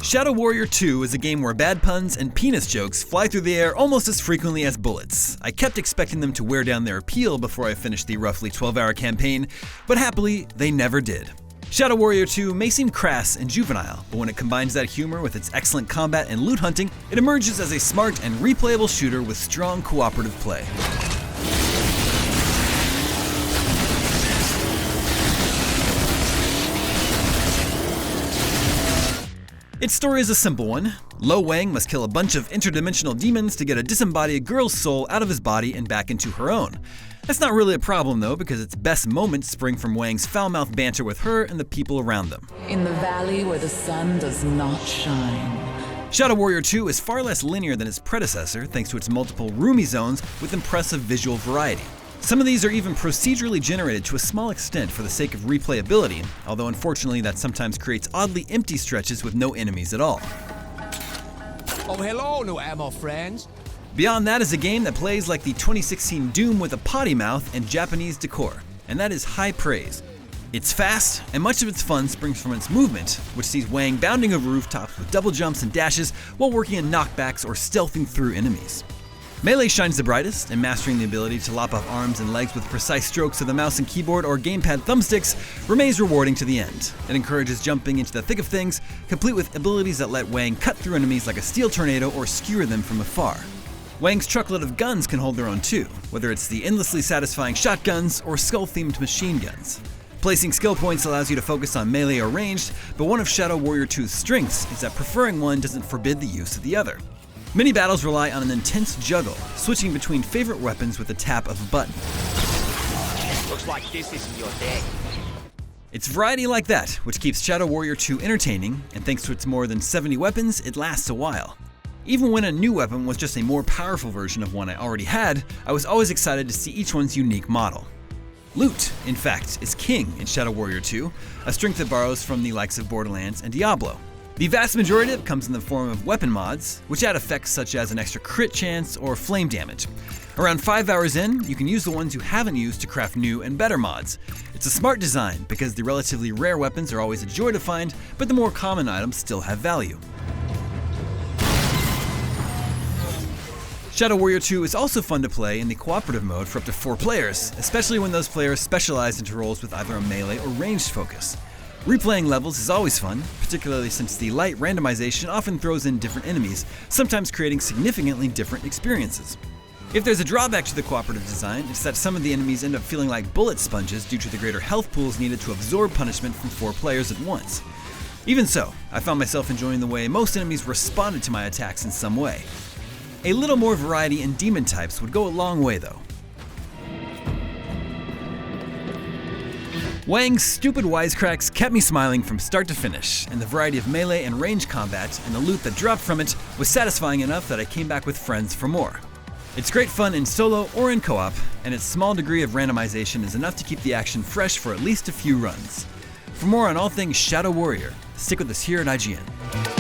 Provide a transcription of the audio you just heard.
Shadow Warrior 2 is a game where bad puns and penis jokes fly through the air almost as frequently as bullets. I kept expecting them to wear down their appeal before I finished the roughly 12-hour campaign, but happily, they never did. Shadow Warrior 2 may seem crass and juvenile, but when it combines that humor with its excellent combat and loot hunting, it emerges as a smart and replayable shooter with strong cooperative play. Its story is a simple one. Lo Wang must kill a bunch of interdimensional demons to get a disembodied girl's soul out of his body and back into her own. That's not really a problem though, because its best moments spring from Wang's foul-mouthed banter with her and the people around them. In the valley where the sun does not shine. Shadow Warrior 2 is far less linear than its predecessor thanks to its multiple roomy zones with impressive visual variety. Some of these are even procedurally generated to a small extent for the sake of replayability, although unfortunately that sometimes creates oddly empty stretches with no enemies at all. Oh, hello, new ammo friends. Beyond that is a game that plays like the 2016 Doom with a potty mouth and Japanese decor, and that is high praise. It's fast, and much of its fun springs from its movement, which sees Wang bounding over rooftops with double jumps and dashes while working in knockbacks or stealthing through enemies. Melee shines the brightest, and mastering the ability to lop off arms and legs with precise strokes of the mouse and keyboard or gamepad thumbsticks remains rewarding to the end. It encourages jumping into the thick of things, complete with abilities that let Wang cut through enemies like a steel tornado or skewer them from afar. Wang's truckload of guns can hold their own too, whether it's the endlessly satisfying shotguns or skull-themed machine guns. Placing skill points allows you to focus on melee or ranged, but one of Shadow Warrior 2's strengths is that preferring one doesn't forbid the use of the other. Many battles rely on an intense juggle, switching between favorite weapons with the tap of a button. Looks like this isn't your day. It's variety like that which keeps Shadow Warrior 2 entertaining, and thanks to its more than 70 weapons, it lasts a while. Even when a new weapon was just a more powerful version of one I already had, I was always excited to see each one's unique model. Loot, in fact, is king in Shadow Warrior 2, a strength that borrows from the likes of Borderlands and Diablo. The vast majority of it comes in the form of weapon mods, which add effects such as an extra crit chance or flame damage. Around 5 hours in, you can use the ones you haven't used to craft new and better mods. It's a smart design because the relatively rare weapons are always a joy to find, but the more common items still have value. Shadow Warrior 2 is also fun to play in the cooperative mode for up to 4 players, especially when those players specialize into roles with either a melee or ranged focus. Replaying levels is always fun, particularly since the light randomization often throws in different enemies, sometimes creating significantly different experiences. If there's a drawback to the cooperative design, it's that some of the enemies end up feeling like bullet sponges due to the greater health pools needed to absorb punishment from 4 players at once. Even so, I found myself enjoying the way most enemies responded to my attacks in some way. A little more variety in demon types would go a long way though. Wang's stupid wisecracks kept me smiling from start to finish, and the variety of melee and range combat and the loot that dropped from it was satisfying enough that I came back with friends for more. It's great fun in solo or in co-op, and its small degree of randomization is enough to keep the action fresh for at least a few runs. For more on all things Shadow Warrior, stick with us here at IGN.